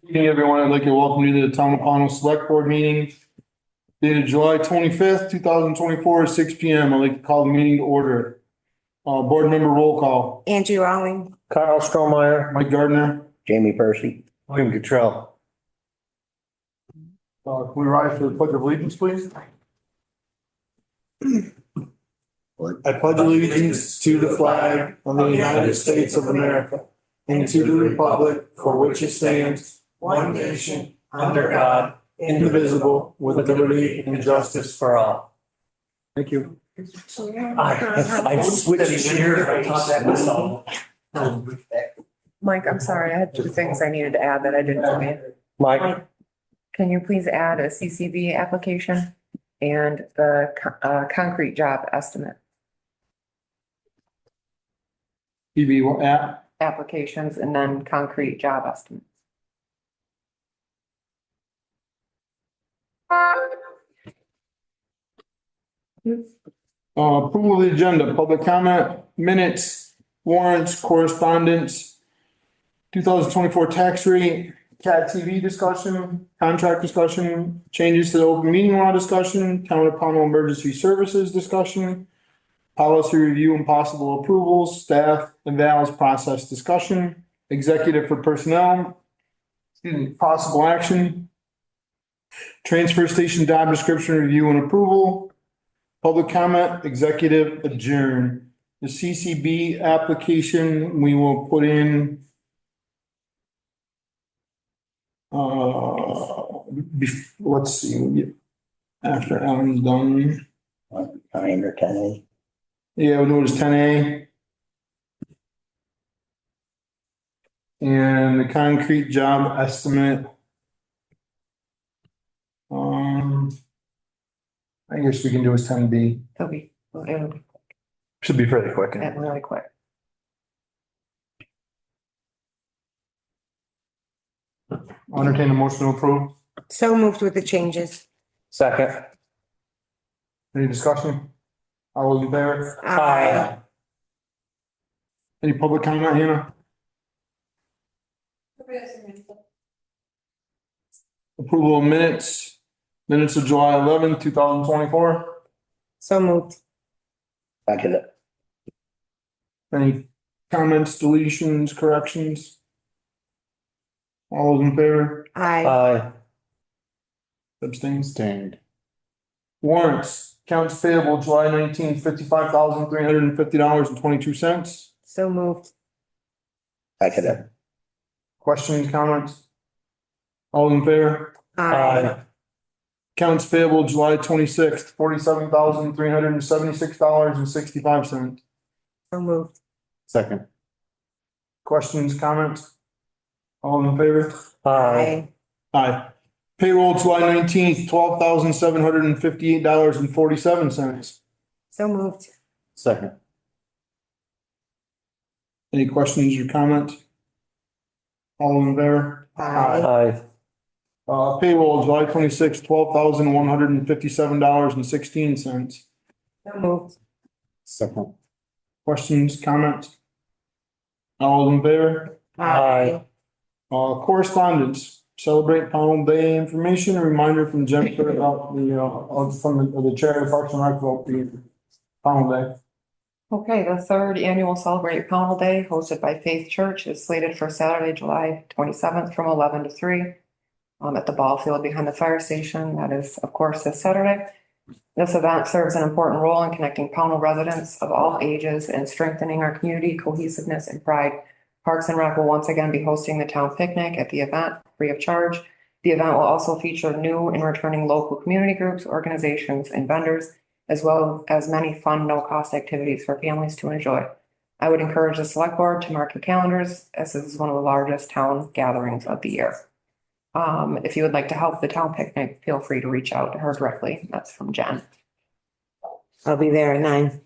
Good evening, everyone. I'd like to welcome you to the Town of Pownell Selectboard Meeting dated July 25th, 2024, 6 p.m. I'd like to call the meeting to order. Board member roll call. Angie Rowling. Carl Strohmeyer. Mike Gardner. Jamie Percy. William Cottrell. Can we rise for the pledge of allegiance, please? I pledge allegiance to the flag of the United States of America and to the republic for which it stands, one nation, under God, indivisible, with liberty and justice for all. Thank you. I switched here. I taught that myself. Mike, I'm sorry, I had two things I needed to add that I didn't tell you. Mike, Can you please add a CCV application and the concrete job estimate PB, what app? applications and then concrete job estimates? Approval of the agenda, public comment, minutes, warrants, correspondence, 2024 tax rate, CAT TV discussion, contract discussion, changes to the open meeting law discussion, Town of Pownell emergency services discussion, policy review and possible approvals, staff evals process discussion, executive for personnel, possible action, transfer station job description review and approval, public comment, executive adjourn. The CCB application, we will put in let's see, after Alan's done. 9 or 10. Yeah, we'll do it as 10A. And the concrete job estimate. I guess we can do as 10B. It'll be Should be fairly quick. really quick. I'll entertain a motion to approve. So moved with the changes. Second. Any discussion? All those in favor? Aye. Any public comment, Hannah? Approval of minutes of July 11th, 2024. So moved. Second. Any comments, deletions, corrections? All those in favor? Aye. Aye. Abstained. Warrants, accounts payable July 19th, $55,350.22. So moved. Second. Questions, comments? All in favor? Aye. Accounts payable July 26th, $47,376.65. So moved. Second. Questions, comments? All in favor? Aye. Aye. Payroll July 19th, $12,758.47. So moved. Second. Any questions or comments? All in favor? Aye. Payroll July 26th, $12,157.16. So moved. Second. Questions, comments? All in favor? Aye. Correspondence, celebrate Pownell Day information, a reminder from Jennifer about the chair of the Parks and Rec about the Pownell Day. Okay, the third annual Celebrate Pownell Day hosted by Faith Church is slated for Saturday, July 27th from 11 to 3 at the ball field behind the fire station. That is, of course, this Saturday. This event serves an important role in connecting Pownell residents of all ages and strengthening our community cohesiveness and pride. Parks and Rec will once again be hosting the town picnic at the event free of charge. The event will also feature new and returning local community groups, organizations, and vendors, as well as many fun, no-cost activities for families to enjoy. I would encourage the select board to mark your calendars, as this is one of the largest town gatherings of the year. If you would like to help the town picnic, feel free to reach out to her directly. That's from Jen. I'll be there at 9.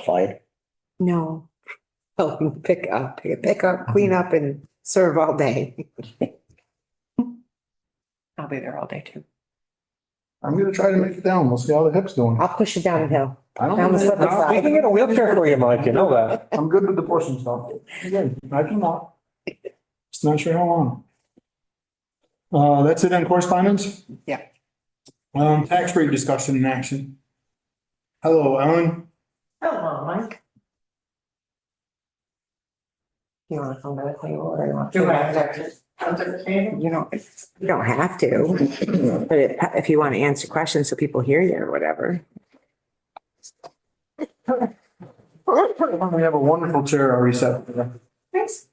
Fine. No. Help pick up, clean up and serve all day. I'll be there all day too. I'm gonna try to make it down. We'll see how the hip's doing. I'll push it down the hill. I don't Down the slip and know. We can get a wheelchair for you, Mike, you know that. I'm good with the pushing stuff. Again, I can walk. Just not sure how long. That's it on correspondence? Yeah. Tax rate discussion in action. Hello, Ellen. Hello, Mike. You want to come to the table or you want to? Come to the table? You don't have to, but if you want to answer questions so people hear you or whatever. We have a wonderful chair already set for you. Thanks.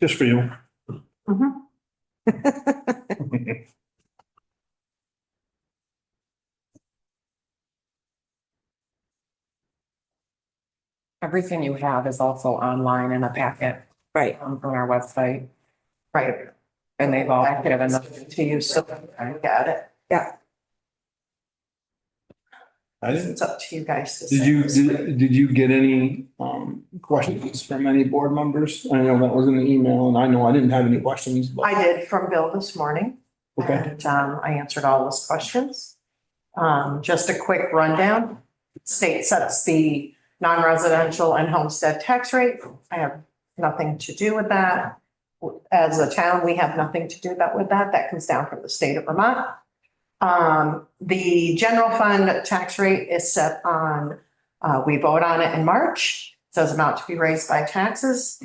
Just for you. Everything you have is also online in a packet Right. on our website, Right. and they've all Given them to you, so I got it. I didn't, It's up to you guys to did say. did you get any, questions from any board members? I know that was in the email and I know I didn't have any questions, but. I did from Bill this morning. Okay. And I answered all those questions. Just a quick rundown. State sets the non-residential and homestead tax rate. I have nothing to do with that. As a town, we have nothing to do with that. That comes down from the state of Vermont. The general fund tax rate is set on, we vote on it in March. It says amount to be raised by taxes,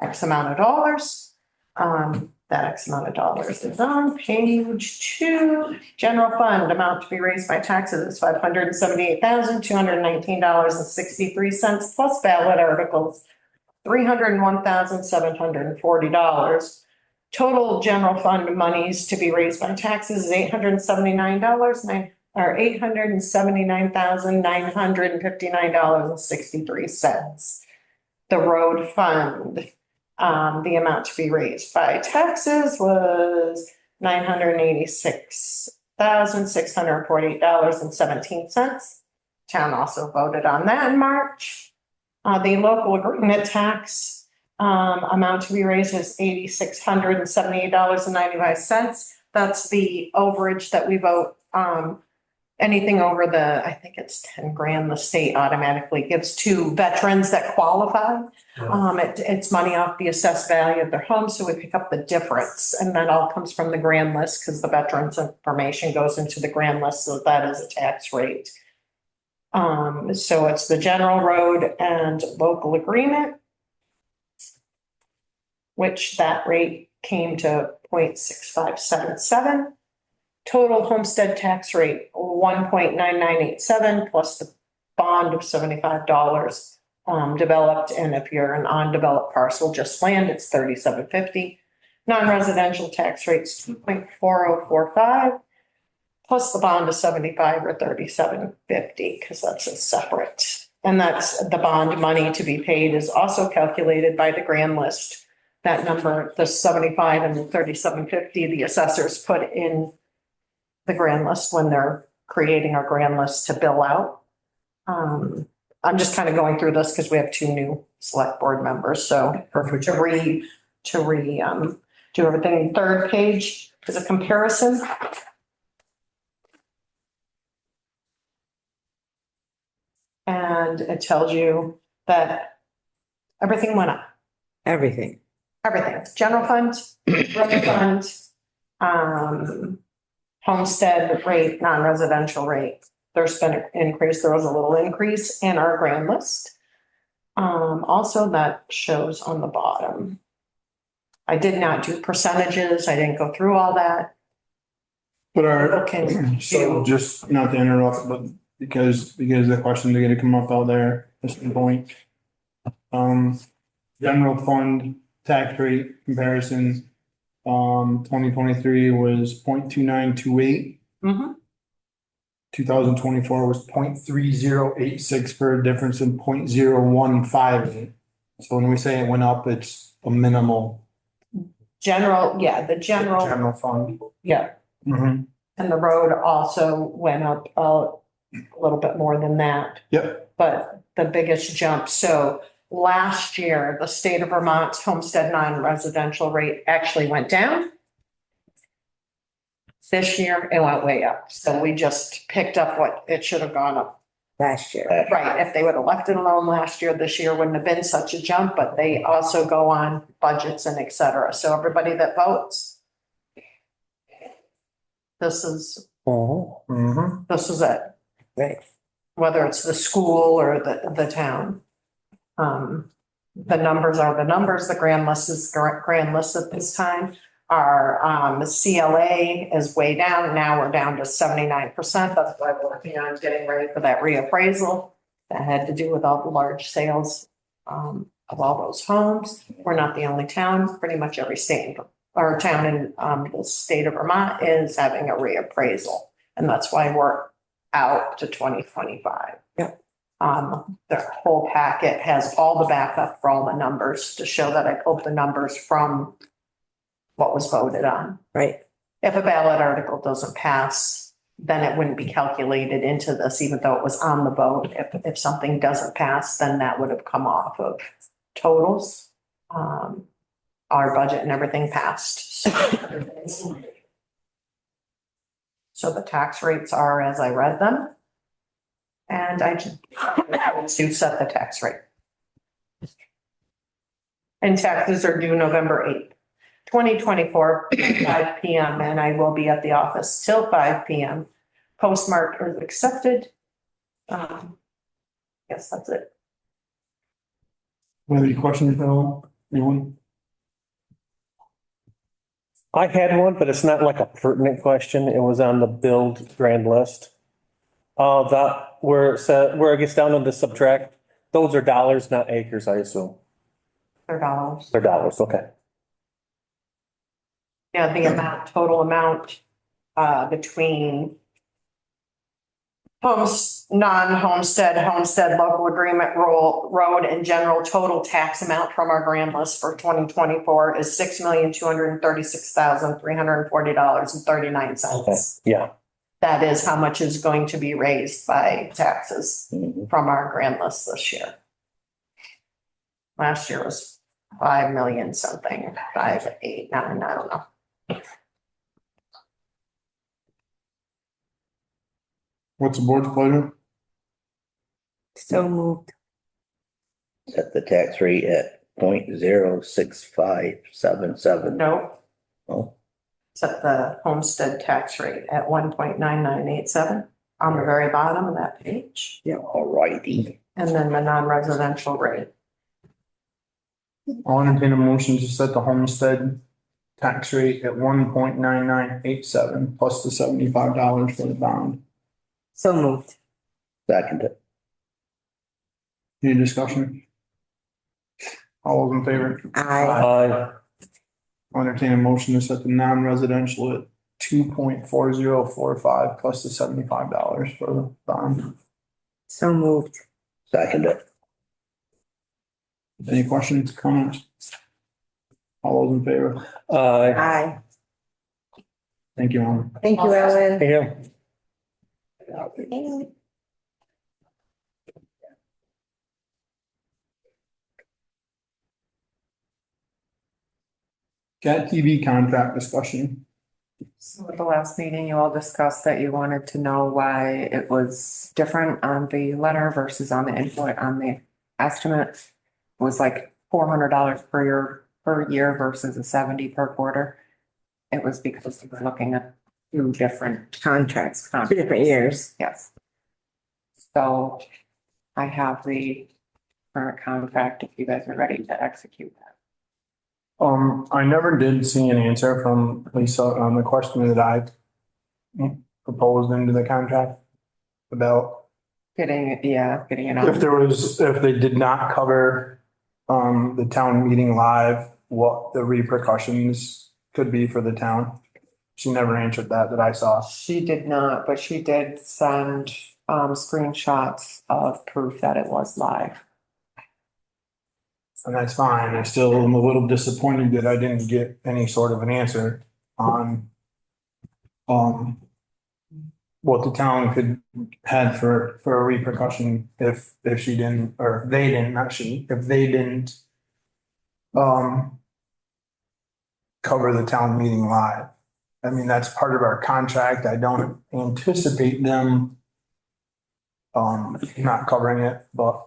X amount of dollars. That X amount of dollars is on page 2. General fund amount to be raised by taxes is $578,219.63 plus ballot articles, $301,740. Total general fund monies to be raised by taxes is $879,959.63. The road fund, the amount to be raised by taxes was $986,648.17. Town also voted on that in March. The local agreement tax amount to be raised is $8,678.95. That's the overage that we vote. Anything over I think it's 10 grand, the state automatically gives to veterans that qualify. It's money off the assessed value of their home, so we pick up the difference, and that all comes from the grand list because the veterans information goes into the grand list, so that is a tax rate. So it's the general road and local agreement, which that rate came to 0.6577. Total homestead tax rate, 1.9987 plus the bond of $75 developed. And if you're an undeveloped parcel, just land, it's $37.50. Non-residential tax rates, 2.4045 plus the bond of 75 or $37.50 because that's a separate. And that's the bond money to be paid is also calculated by the grand list. That number, the 75 and the $37.50, the assessors put in the grand list when they're creating our grand list to bill out. I'm just kind of going through this because we have 2 new select board members. So Perfect. to do everything. Third page is a comparison. And it tells you that everything went up. Everything. Everything, general fund, road fund, homestead rate, non-residential rate. There's been an increase, there was a little increase in our grand list. Also that shows on the bottom. I did not do percentages, I didn't go through all that. But Okay. so just not to interrupt, but because the questions are gonna come up out there at some point. General fund tax rate comparison, 2023 was 0.2928. 2024 was 0.3086 for a difference in 0.0158. So when we say it went up, it's a minimal. General, yeah, the general, General fund. yeah. Mm-hmm. And the road also went up a little bit more than that. Yep. But the biggest jump, so last year, the state of Vermont's homestead non-residential rate actually went down. This year, it went way up. So we just picked up what it should have gone up. Last year. Right, if they would have left it alone last year, this year wouldn't have been such a jump, but they also go on budgets and et cetera. So everybody that votes, this is Oh, it, Right. whether it's the school or the town. The numbers are the numbers. The grand list is grand list at this time. Our CLA is way down. Now we're down to 79%. That's why we're working on getting ready for that reappraisal. That had to do with all the large sales of all those homes. We're not the only town. Pretty much every state or town in the state of Vermont is having a reappraisal. And that's why we're out to 2025. Yeah. The whole packet has all the backup for all the numbers to show that I pulled the numbers from what was voted on. Right. If a ballot article doesn't pass, then it wouldn't be calculated into this, even though it was on the vote. If something doesn't pass, then that would have come off of totals. Our budget and everything passed. So the tax rates are as I read them. And I just to set the tax rate. And taxes are due November 8th, 2024, 5 PM, and I will be at the office till 5 PM. Postmark is accepted. Yes, that's it. Any questions, Bill? Anyone? I had one, but it's not like a pertinent question. It was on the build grand list. That where it gets down to the subtract, those are dollars, not acres, I assume. They're dollars. They're dollars, okay. Yeah, the amount, total amount, between non-homestead, homestead, local agreement, road and general total tax amount from our grand list for 2024 is $6,236,340.39. Okay, yeah. That is how much is going to be raised by taxes from our grand list this year. Last year was 5 million something, 5, 8, 9, I don't know. What's the board's pleasure? So moved. Set the tax rate at 0.06577. No, Oh, set the homestead tax rate at 1.9987 on the very bottom of that page. all righty. And then the non-residential rate. I'll entertain a motion to set the homestead tax rate at 1.9987 plus the $75 for the bond. So moved. Second it. Any discussion? All those in favor? Aye. I'll entertain a motion to set the non-residential at 2.4045 plus the $75 for the bond. So moved. Second it. Any questions, comments? All those in favor? Aye. Thank you, Alan. Thank you, Ellen. Yeah. Cat TV contract discussion. So at the last meeting, you all discussed that you wanted to know why it was different on the letter versus on the input on the estimate. It was like $400 per year versus a 70 per quarter. It was because we were looking at two different Contracts, 2 different years. Yes. So I have the current contract if you guys are ready to execute that. I never did see an answer from Lisa on the question that I proposed into the contract about Getting it if out. if they did not cover the town meeting live, what the repercussions could be for the town. She never answered that I saw. She did not, but she did send screenshots of proof that it was live. And that's fine. I still am a little disappointed that I didn't get any sort of an answer on what the town had for a repercussion if she didn't, or they didn't, not she, if they didn't cover the town meeting live. I mean, that's part of our contract. I don't anticipate them not covering it, but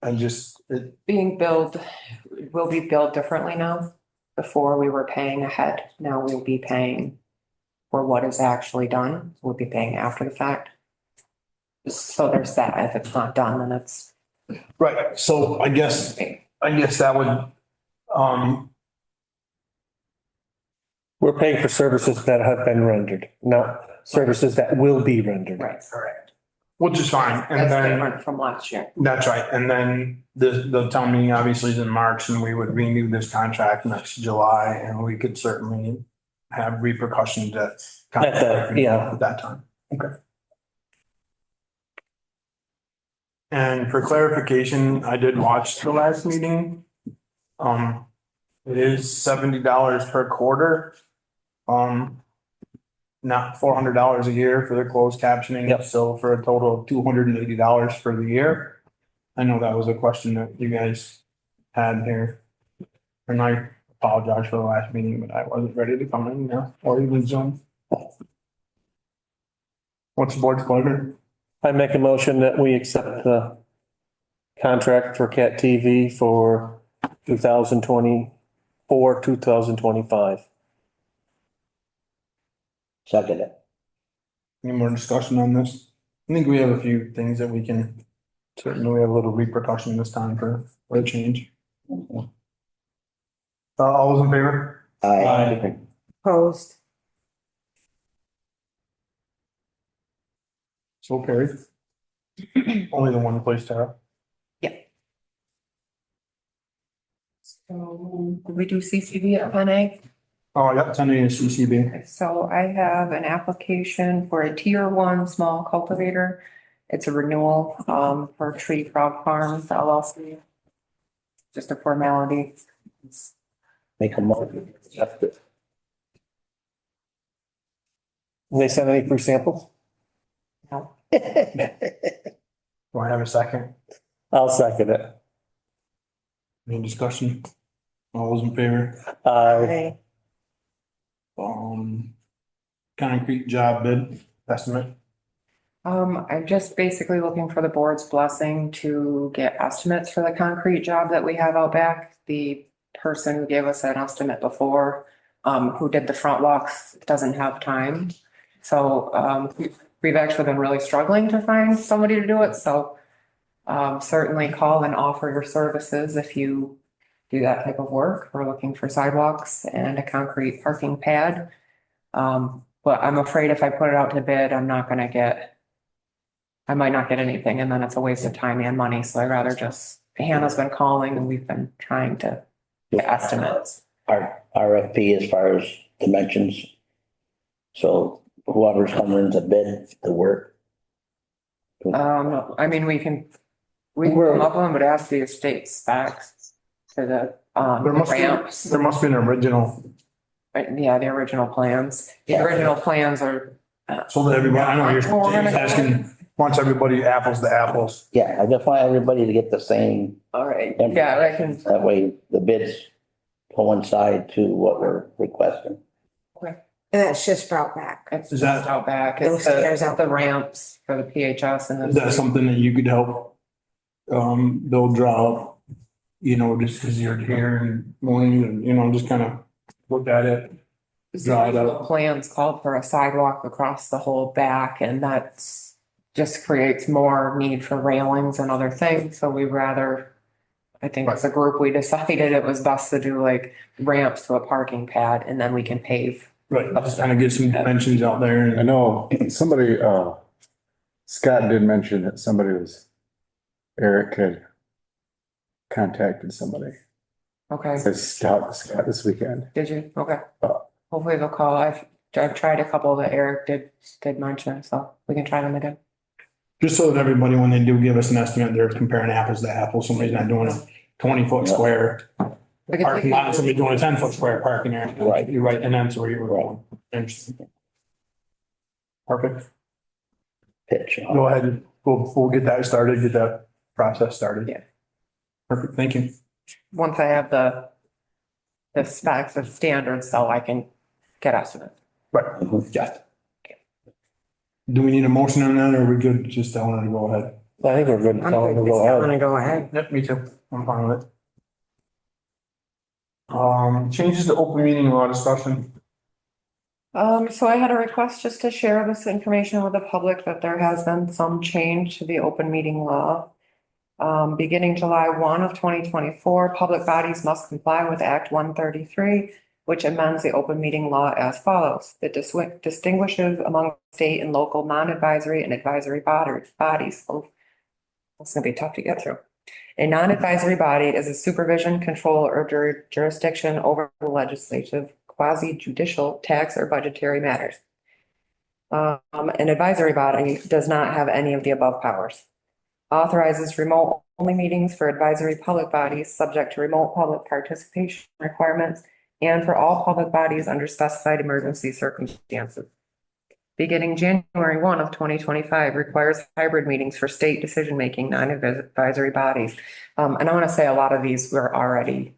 I just, Being billed, will be billed differently now. Before we were paying ahead, now we'll be paying for what is actually done. We'll be paying after the fact. So there's that. If it's not done, then it's. right, so I guess that would, We're paying for services that have been rendered, not services that will be rendered. Right, correct. which is fine. And That's then, different from last year. that's right. And then the town meeting obviously is in March and we would renew this contract next July and we could certainly have repercussions at. Yeah. At that time. Okay. And for clarification, I did watch the last meeting. It is $70 per quarter. Not $400 a year for the closed captioning. Yep. So for a total of $280 for the year. I know that was a question that you guys had here. And I apologize for the last meeting, but I wasn't ready to come in now or even Zoom. What's the board's pleasure? I make a motion that we accept the contract for Cat TV for 2024, 2025. Second it. Any more discussion on this? I think we have a few things that we can, certainly have a little repercussion this time for a change. All those in favor? Aye. Opposed? So carried. Only the one place, Tara. So did we do CCV at Pen A? Oh, yeah, 10 A is CCB. So I have an application for a tier 1 small cultivator. It's a renewal for Tree Frog Farms LLC. Just a formality. Make a motion. Accept it. They send any free samples? No. Do I have a second? I'll second it. Any discussion? All those in favor? Aye. Concrete job bid estimate. I'm just basically looking for the board's blessing to get estimates for the concrete job that we have out back. The person who gave us an estimate before, who did the front walks, doesn't have time. So, we've actually been really struggling to find somebody to do it, so certainly call and offer your services if you do that type of work. We're looking for sidewalks and a concrete parking pad. But I'm afraid if I put it out to bid, I might not get anything, and then it's a waste of time and money, so I'd rather just, Hannah's been calling and we've been trying to get estimates. Our RFP as far as dimensions. So whoever's coming in to bid the work. I mean, we can come up with them, but it has to be a state specs to the ramps. There must be an original, Yeah, the original plans. The original plans are, so that everybody, I know you're Well, we're gonna- asking, wants everybody apples to apples. Yeah, I just want everybody to get the same, all right, yeah, I can, that way the bids coincide to what we're requesting. And that's just for Outback. it's Is just that- out back. Those It's stairs the out. ramps for the PHS and Is that the, something that you could help, Bill draw up? You know, just because you're here and morning and, just kind of look at it. Draw it the up. plans called for a sidewalk across the whole back, and that's just creates more need for railings and other things, so we rather, I think as a group, we decided it was best to do like ramps to a parking pad, and then we can pave. Right, just kind of get some dimensions out there I and know somebody, Scott did mention that Eric had contacted somebody. Okay, Says talk to Scott this weekend. did you? Okay. Hopefully they'll call. I've tried a couple that Eric did mention, so we can try them again. just so that everybody, when they do give us an estimate, they're comparing apples to apples. Somebody's not doing a 20-foot square We can parking take- lot, somebody's doing a 10-foot square parking area. Right. You're right, and that's where you were going. Interesting. Perfect. Pitch. Go ahead. We'll get that started, get that process started. Yeah. Perfect, thank you. Once I have the the specs, the standards, so I can get estimates. Right, yeah. Do we need a motion on that or are we good? Just I wanted to go ahead. I think we're good. I'm Tell them good. to If go you ahead. wanna go ahead. Yep, me too. I'm fine with it. Changes to open meeting law discussion. So I had a request just to share this information with the public that there has been some change to the open meeting law. Beginning July 1 of 2024, public bodies must comply with Act 133, which amends the open meeting law as follows. It distinguishes among state and local non-advisory and advisory bodies. Oh, that's gonna be tough to get through. A non-advisory body is a supervision, control, or jurisdiction over the legislative, quasi-judicial, tax, or budgetary matters. An advisory body does not have any of the above powers. Authorizes remote-only meetings for advisory public bodies subject to remote public participation requirements and for all public bodies under specified emergency circumstances. Beginning January 1 of 2025 requires hybrid meetings for state decision-making, non-advisory bodies. And I want to say a lot of these we're already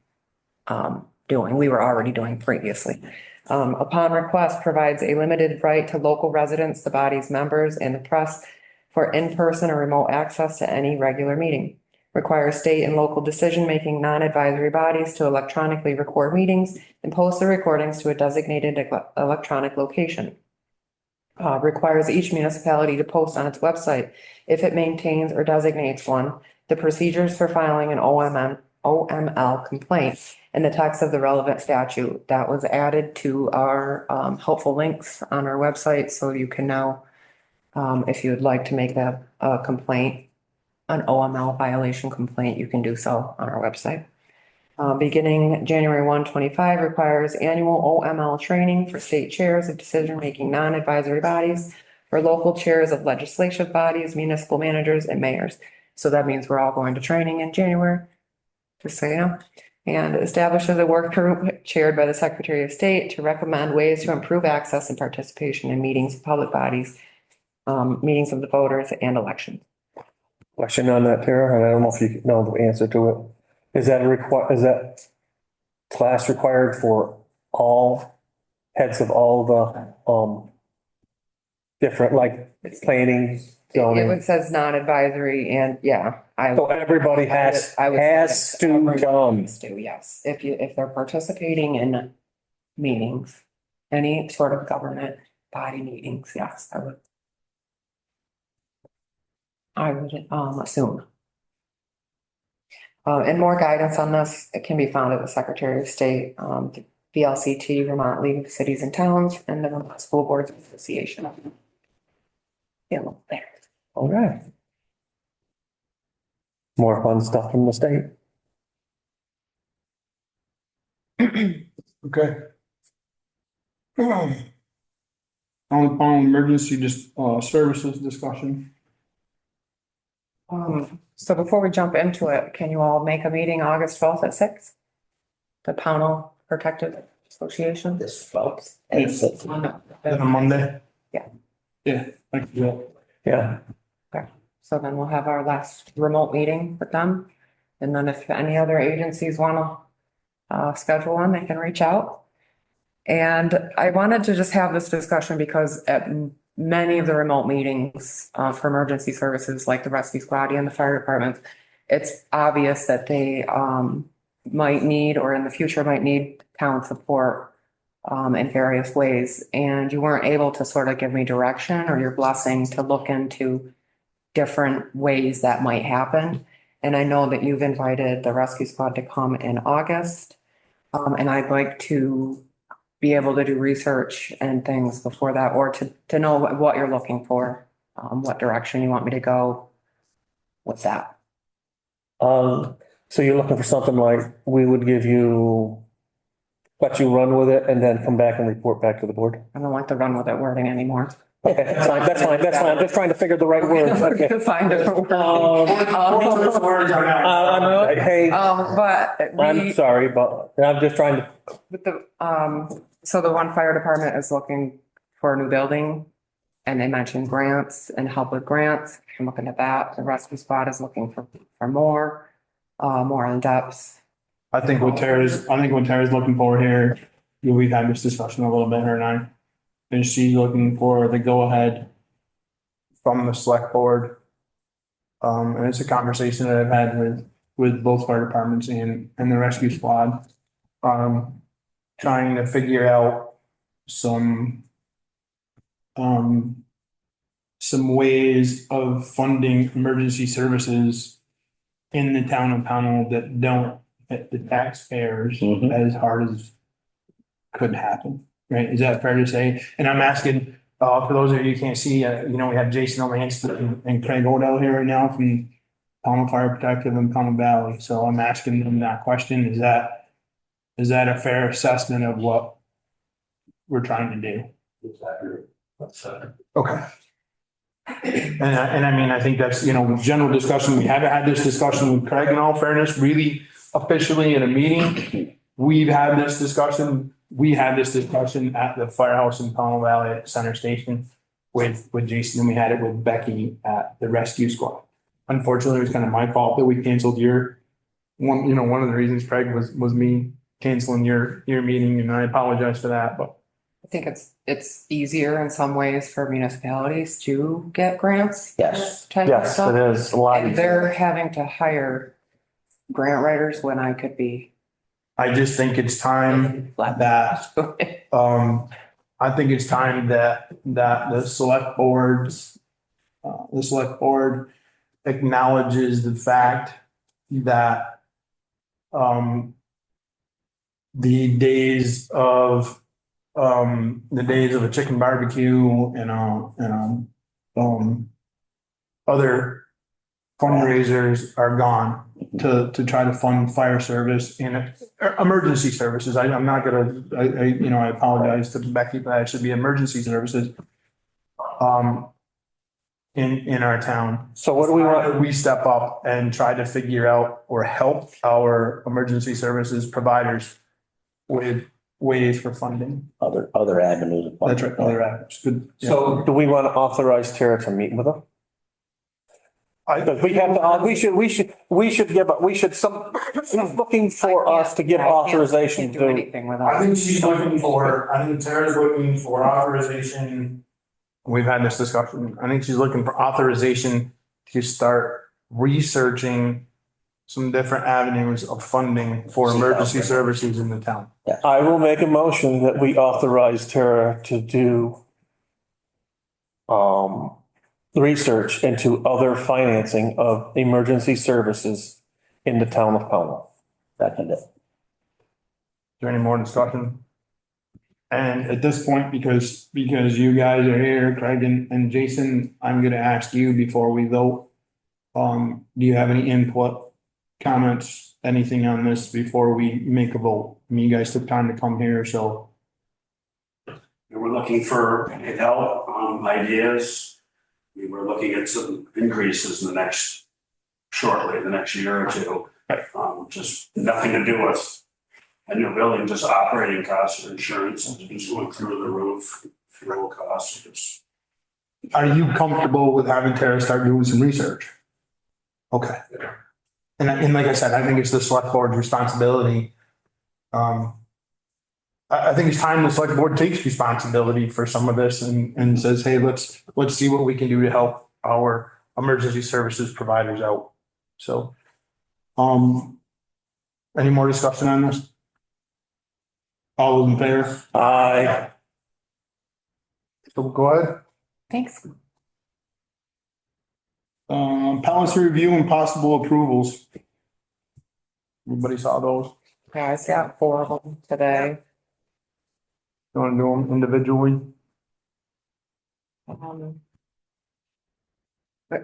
we were already doing previously. Upon request, provides a limited right to local residents, the body's members, and the press for in-person or remote access to any regular meeting. Requires state and local decision-making non-advisory bodies to electronically record meetings and post the recordings to a designated electronic location. Requires each municipality to post on its website, if it maintains or designates one, the procedures for filing an OML complaint and the text of the relevant statute. That was added to our helpful links on our website, so you can now, if you would like to make that complaint, an OML violation complaint, you can do so on our website. Beginning January 1, 2025, requires annual OML training for state chairs of decision-making non-advisory bodies, for local chairs of legislative bodies, municipal managers, and mayors. So that means we're all going to training in January, just so you know. And establishes a work group chaired by the Secretary of State to recommend ways to improve access and participation in meetings of public bodies, meetings of the voters, and elections. Question on that, Tara, and I don't know if you know the answer to it. Is that class required for all heads of all the, different, like, planning, It zoning? says non-advisory and So everybody has to come. Yes, if they're participating in meetings, any sort of government body meetings, yes, I would assume. And more guidance on this, it can be found at the Secretary of State, the VLCT, Vermont League of Cities and Towns, and the Vermont School Boards Association. Yeah, there. All right. More fun stuff from the state. Okay. On emergency services discussion. So before we jump into it, can you all make a meeting August 12th at 6? The Pownell Protective Association? This folks. Yes. Is it a Monday? Yeah. Yeah, thank you. Yeah. So then we'll have our last remote meeting with them. And then if any other agencies want to schedule one, they can reach out. And I wanted to just have this discussion because at many of the remote meetings for emergency services like the rescue squad and the fire departments, it's obvious that they might need or in the future might need town support in various ways. And you weren't able to sort of give me direction or your blessing to look into different ways that might happen. And I know that you've invited the rescue squad to come in August. And I'd like to be able to do research and things before that, or to know what you're looking for, what direction you want me to go with that. So you're looking for something like we would give you, let you run with it and then come back and report back to the board? I don't like the run with it wording anymore. Okay, that's fine. I'm just trying to figure the right words. Okay. Find different Hey, but I'm sorry, but I'm just trying to, with the, so the one fire department is looking for a new building. And they mentioned grants and help with grants. I'm looking at that. The rescue squad is looking for more in depth I think what Tara's looking for here, we've had this discussion a little bit, her and I. And she's looking for the go-ahead from the select board. And it's a conversation that I've had with both fire departments and the rescue squad. Trying to figure out some ways of funding emergency services in the town of Pownell that don't hit the taxpayers Mhm. as hard as could happen, right? Is that fair to say? And I'm asking, for those of you who can't see, we have Jason O'Lance and Craig Odell here right now from Pownell Fire Protective and Pownell Valley. So I'm asking them that question. Is that a fair assessment of what we're trying to do? Okay. And I mean, I think that's, general discussion. We haven't had this discussion with Craig in all fairness, really officially in a meeting. We've had this discussion. We had this discussion at the firehouse in Pownell Valley at Center Station with Jason, and we had it with Becky at the rescue squad. Unfortunately, it was kind of my fault that we canceled one of the reasons, Craig, was me canceling your meeting, and I apologize for that, but I think it's easier in some ways for municipalities to get grants. Yes. Type of Yes, it stuff. is a lot. And they're having to hire grant writers when I could be. I just think it's time that I think it's time that the select board acknowledges the fact that the days of a chicken barbecue and other fundraisers are gone to try to fund fire service and emergency services. I'm not gonna, I apologize to Becky, but it should be emergency services in our town. So what do we want? We step up and try to figure out or help our emergency services providers with ways for funding. Other avenues. of funding. That's right, other avenues. Good. Yeah. So do we want to authorize Tara to meet with them? Because we have to, we should she's looking for us to give authorization Can't do to. anything with I it. think Tara's looking for authorization. We've had this discussion. I think she's looking for authorization to start researching some different avenues of funding for emergency services in the town. I will make a motion that we authorize Tara to do research into other financing of emergency services in the town of Pownell. Second it. Is there any more discussion? And at this point, because you guys are here, Craig and Jason, I'm gonna ask you before we vote. Do you have any input, comments, anything on this before we make a vote? I mean, you guys took time to come here, so. We're looking for help, ideas. We were looking at some increases in the next year or two. Just nothing to do with a new building, just operating costs or insurance, is going through the roof, fuel costs. Are you comfortable with having Tara start doing some research? Okay. And like I said, I think it's the select board's responsibility. I think it's time the select board takes responsibility for some of this and says, hey, let's see what we can do to help our emergency services providers out. So, any more discussion on this? All those in favor? Aye. So go ahead. Thanks. Policy review and possible approvals. Everybody saw those? Yeah, I got 4 of them today. You want to do them individually?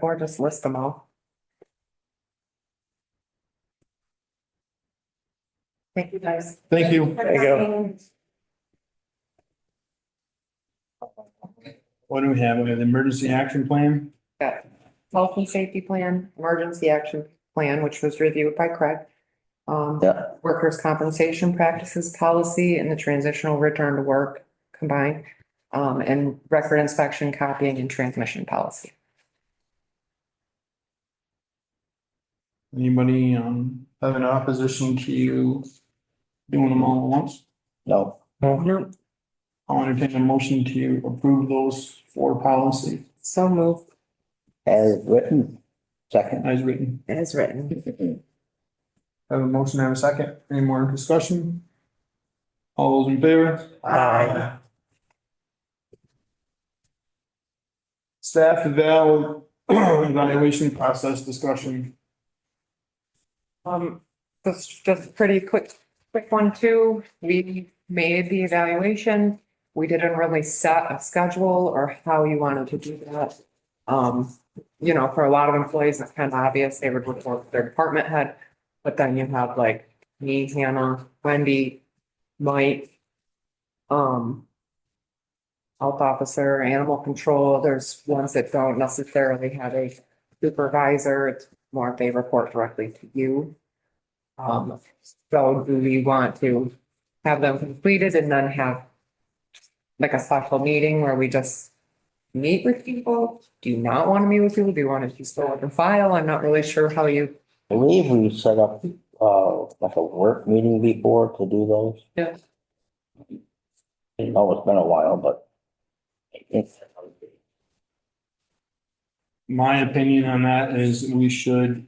Or just list them all. Thank you, guys. Thank you. There you go. What do we have? We have the emergency action plan. Got health and safety plan, emergency action plan, which was reviewed by Craig. Yeah. Workers' compensation practices policy and the transitional return to work combined. And record inspection, copying and transmission policy. Anybody, have an opposition to you doing them all at once? No, No, I'll entertain a motion to approve those four policies so move. as written, second. as written. As written. Have a motion, have a second. Any more discussion? All those in favor? Aye. Staff evaluation process discussion. This is just a pretty quick one too. We made the evaluation. We didn't really set a schedule or how you wanted to do that. You know, for a lot of employees, it's kind of obvious they would report to their department head. But then you have like me, Hannah, Wendy, Mike, health officer, animal control. There's ones that don't necessarily have a supervisor. It's more if they report directly to you. So do we want to have them completed and then have like a special meeting where we just meet with people? Do you not want to meet with people? Do you want to just go with the file? I'm not really sure how you. I believe we set up, like a work meeting before to do those. Yeah. I know it's been a while, but I think My opinion on that is we should,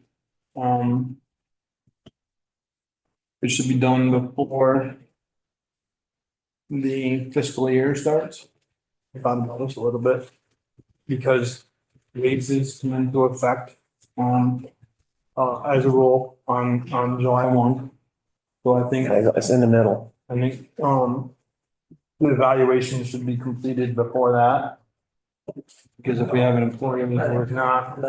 it should be done before the fiscal year starts. If I'm honest a little bit, because raises come into effect as a rule on July 1. So I think, It's in the middle. the evaluation should be completed before that. Because if we have an employee who's not,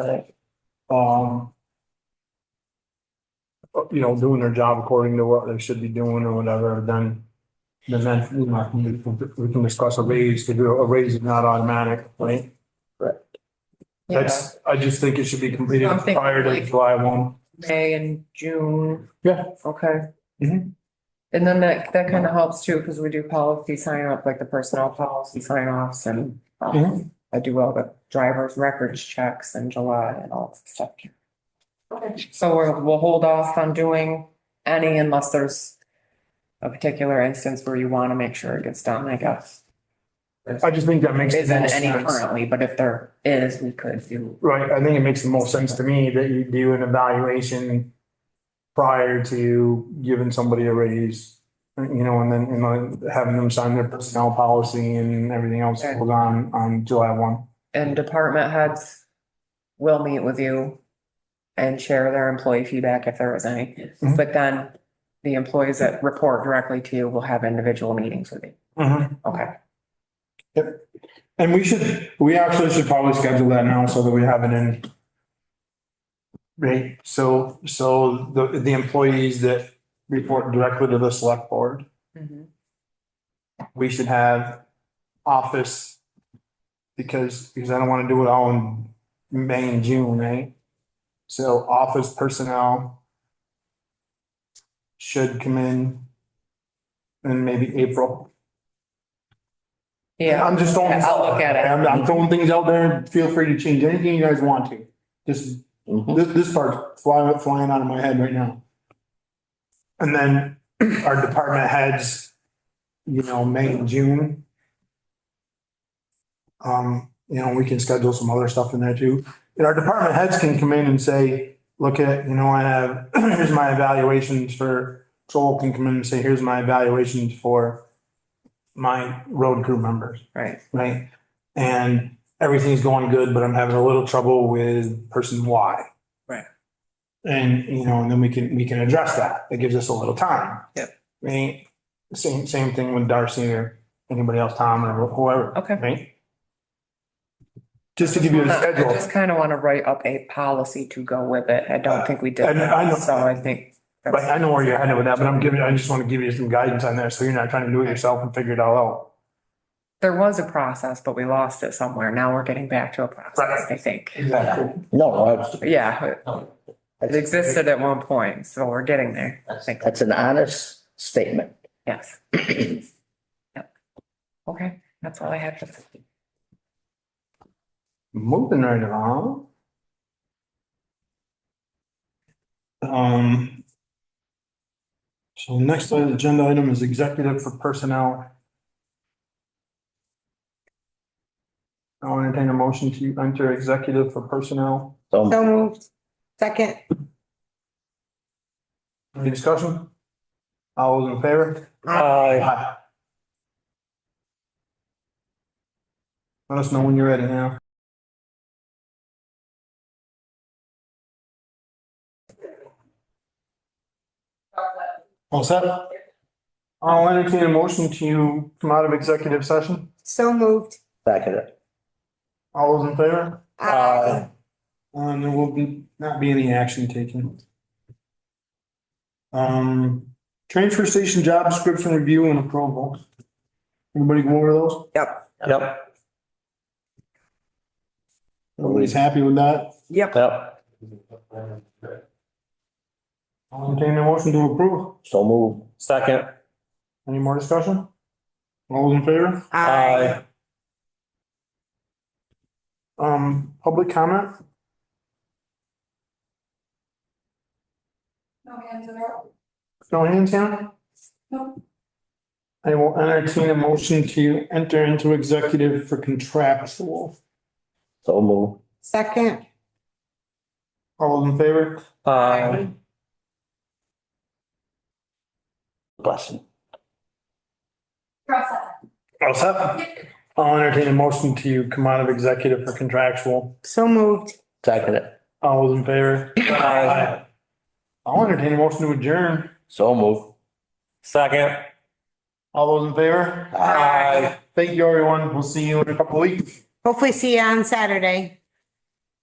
doing their job according to what they should be doing or whatever, then that, we can discuss a raise. To do a raise is not automatic, right? I just think it should be completed I'm thinking prior to like- July 1. May and June. Yeah. Okay. Mhm. And then that kind of helps too, because we do policy sign up, like the personnel policy sign offs and Mhm. I do all the driver's records checks in July and all that stuff. So we'll hold off on doing any unless there's a particular instance where you want to make sure it gets done, I guess. I just think that makes. the Isn't most any sense. currently, but if there is, we could do. Right, I think it makes the most sense to me that you do an evaluation prior to giving somebody a raise. And then, having them sign their personnel policy and everything else that goes on July 1. And department heads will meet with you and share their employee feedback if there is any. Mhm. But then the employees that report directly to you will have individual meetings with you. Okay. Yep. And we actually should probably schedule that now so that we have it in. Right, so the employees that report directly to the select board, we should have office. Because I don't want to do it all in May and June, right? So office personnel should come in maybe April. Yeah. I'm just throwing. I'll look at it. I'm throwing things out there. Feel free to change anything you guys want to. Just, this part's flying out of my head right now. And then our department heads, May and June. We can schedule some other stuff in there too. And our department heads can come in and say, look at, I have, here's my evaluations for, Joel can come in and say, here's my evaluations for my road crew members. Right. Right? And everything's going good, but I'm having a little trouble with person Y. Right. And, and then we can address that. It gives us a little time. Yep. Right? Same thing with Darcy or anybody else, Tom or whoever. Okay. Right? Just to give you a I schedule. just kind of want to write up a policy to go with it. I don't think we did I know. that, so I think. Right, I know where you're headed with that, but I just want to give you some guidance on there, so you're not trying to do it yourself and figure it all out. There was a process, but we lost it somewhere. Now we're getting back to a process, I think. Exactly. no, that's, Yeah, it existed at one point, so we're getting there. I think. that's an honest statement. Yes. Yep. Okay, that's all I had for this. Moving right along. So next agenda item is executive for personnel. I'll entertain a motion to enter executive for personnel. So moved. Second. Any discussion? All those in favor? Aye. Let us know when you're ready now. All set? I'll entertain a motion to come out of executive session. So moved. Second it. All those in favor? Aye. There will not be any action taken. Transfer station job description review and approval. Anybody go over those? Yep. Yep, Everybody's happy with that? Yep. yep. I'll entertain a motion to approve. So move. Second. Any more discussion? All those in favor? Aye. Public comment? No hands down? No. I will entertain a motion to enter into executive for contractual. So move. Second. All those in favor? Aye. Blessing. All set? I'll entertain a motion to come out of executive for contractual. So moved. Second it. All those in favor? Aye. I'll entertain a motion to adjourn. So move. Second. All those in favor? Aye. Thank you, everyone. We'll see you in a couple of weeks. Hopefully see you on Saturday.